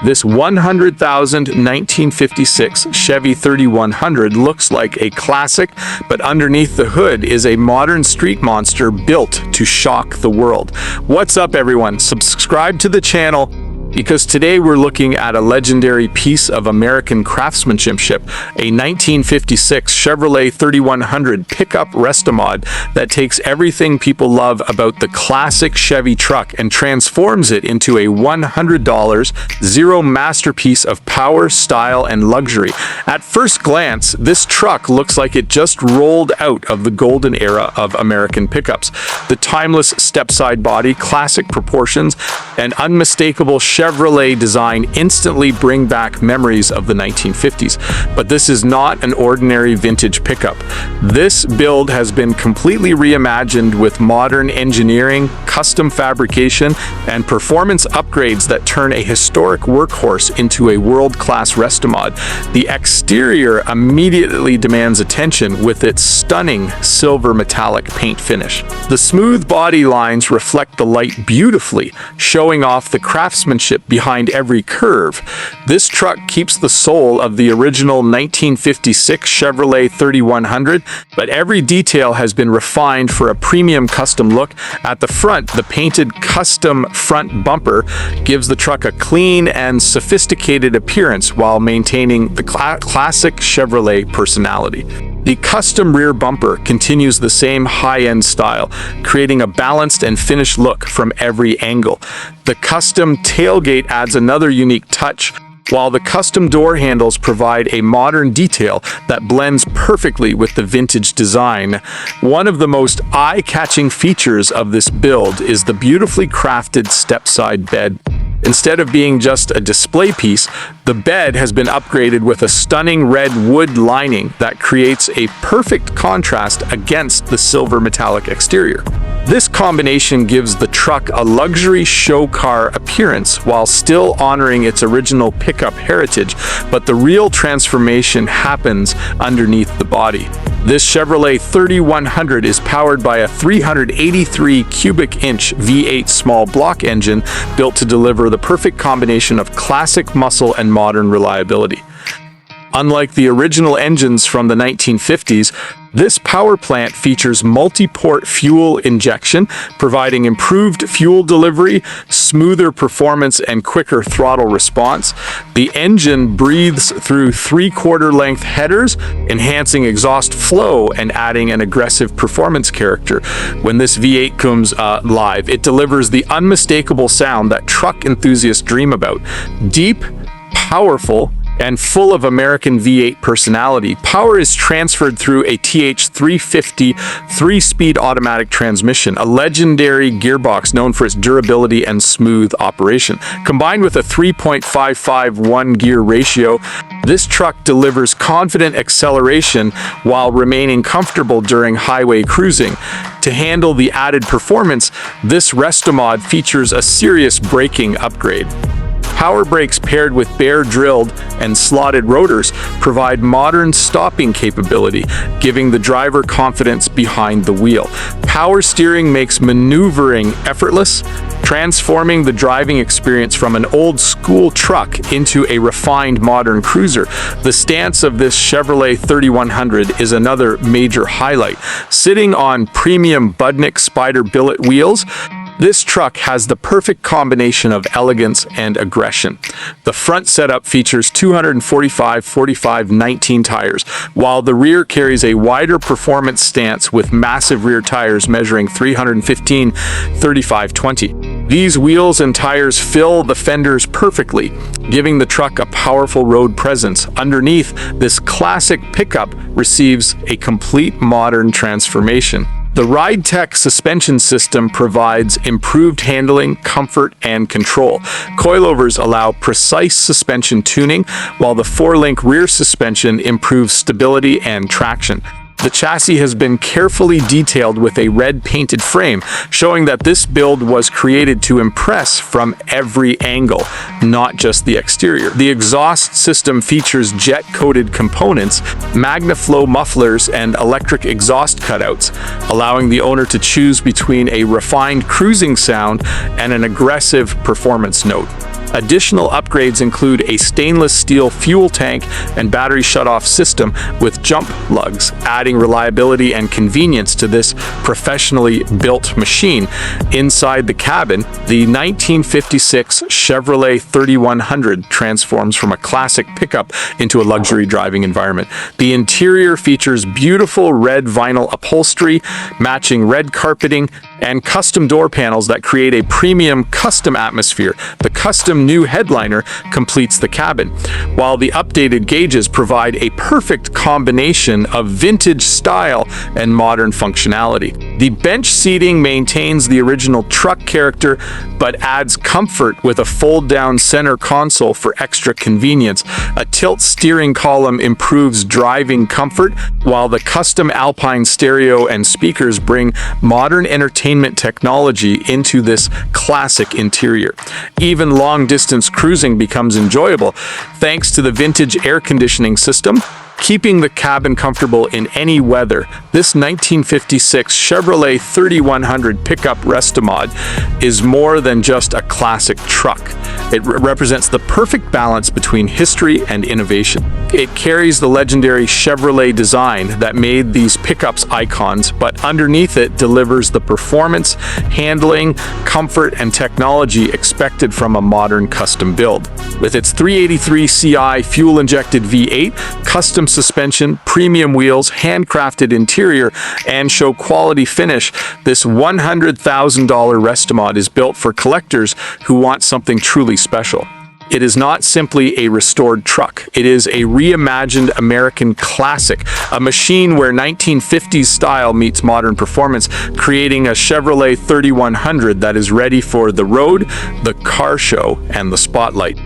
This 100,000 1956 Chevy 3100 looks like a classic, but underneath the hood is a modern street monster built to shock the world. What's up, everyone? Subscribe to the channel, because today we're looking at a legendary piece of American craftsmanship, a 1956 Chevrolet 3100 pickup Restomod that takes everything people love about the classic Chevy truck and transforms it into a $100 zero masterpiece of power, style, and luxury. At first glance, this truck looks like it just rolled out of the golden era of American pickups. The timeless stepside body, classic proportions, and unmistakable Chevrolet design instantly bring back memories of the 1950s. But this is not an ordinary vintage pickup. This build has been completely reimagined with modern engineering, custom fabrication, and performance upgrades that turn a historic workhorse into a world-class Restomod. The exterior immediately demands attention with its stunning silver metallic paint finish. The smooth body lines reflect the light beautifully, showing off the craftsmanship behind every curve. This truck keeps the soul of the original 1956 Chevrolet 3100, but every detail has been refined for a premium custom look. At the front, the painted custom front bumper gives the truck a clean and sophisticated appearance while maintaining the classic Chevrolet personality. The custom rear bumper continues the same high-end style, creating a balanced and finished look from every angle. The custom tailgate adds another unique touch, while the custom door handles provide a modern detail that blends perfectly with the vintage design. One of the most eye-catching features of this build is the beautifully crafted stepside bed. Instead of being just a display piece, the bed has been upgraded with a stunning red wood lining that creates a perfect contrast against the silver metallic exterior. This combination gives the truck a luxury show car appearance while still honoring its original pickup heritage, but the real transformation happens underneath the body. This Chevrolet 3100 is powered by a 383 cubic inch V8 small block engine built to deliver the perfect combination of classic muscle and modern reliability. Unlike the original engines from the 1950s, this power plant features multi-port fuel injection, providing improved fuel delivery, smoother performance, and quicker throttle response. The engine breathes through 3/4 length headers, enhancing exhaust flow and adding an aggressive performance character. When this V8 comes live, it delivers the unmistakable sound that truck enthusiasts dream about. Deep, powerful, and full of American V8 personality. Power is transferred through a TH350 3-speed automatic transmission, a legendary gearbox known for its durability and smooth operation. Combined with a 3.55 1-gear ratio, this truck delivers confident acceleration while remaining comfortable during highway cruising. To handle the added performance, this Restomod features a serious braking upgrade. Power brakes paired with Baer drilled and slotted rotors provide modern stopping capability, giving the driver confidence behind the wheel. Power steering makes maneuvering effortless, transforming the driving experience from an old-school truck into a refined modern cruiser. The stance of this Chevrolet 3100 is another major highlight. Sitting on premium Budnik Spyder billet wheels, this truck has the perfect combination of elegance and aggression. The front setup features 245/45/19 tires, while the rear carries a wider performance stance with massive rear tires measuring 315/35/20. These wheels and tires fill the fenders perfectly, giving the truck a powerful road presence. Underneath, this classic pickup receives a complete modern transformation. The RideTech suspension system provides improved handling, comfort, and control. Coilovers allow precise suspension tuning, while the 4-link rear suspension improves stability and traction. The chassis has been carefully detailed with a red painted frame, showing that this build was created to impress from every angle, not just the exterior. The exhaust system features jet-coated components, MagnaFlow mufflers, and electric exhaust cutouts, allowing the owner to choose between a refined cruising sound and an aggressive performance note. Additional upgrades include a stainless steel fuel tank and battery shutoff system with jump lugs, adding reliability and convenience to this professionally built machine. Inside the cabin, the 1956 Chevrolet 3100 transforms from a classic pickup into a luxury driving environment. The interior features beautiful red vinyl upholstery, matching red carpeting, and custom door panels that create a premium custom atmosphere. The custom new headliner completes the cabin, while the updated gauges provide a perfect combination of vintage style and modern functionality. The bench seating maintains the original truck character, but adds comfort with a fold-down center console for extra convenience. A tilt steering column improves driving comfort, while the custom Alpine stereo and speakers bring modern entertainment technology into this classic interior. Even long-distance cruising becomes enjoyable thanks to the vintage air conditioning system, keeping the cabin comfortable in any weather. This 1956 Chevrolet 3100 pickup Restomod is more than just a classic truck. It represents the perfect balance between history and innovation. It carries the legendary Chevrolet design that made these pickups icons, but underneath it delivers the performance, handling, comfort, and technology expected from a modern custom build. With its 383 CI fuel-injected V8, custom suspension, premium wheels, handcrafted interior, and show quality finish, this $100,000 Restomod is built for collectors who want something truly special. It is not simply a restored truck. It is a reimagined American classic, a machine where 1950s style meets modern performance, creating a Chevrolet 3100 that is ready for the road, the car show, and the spotlight.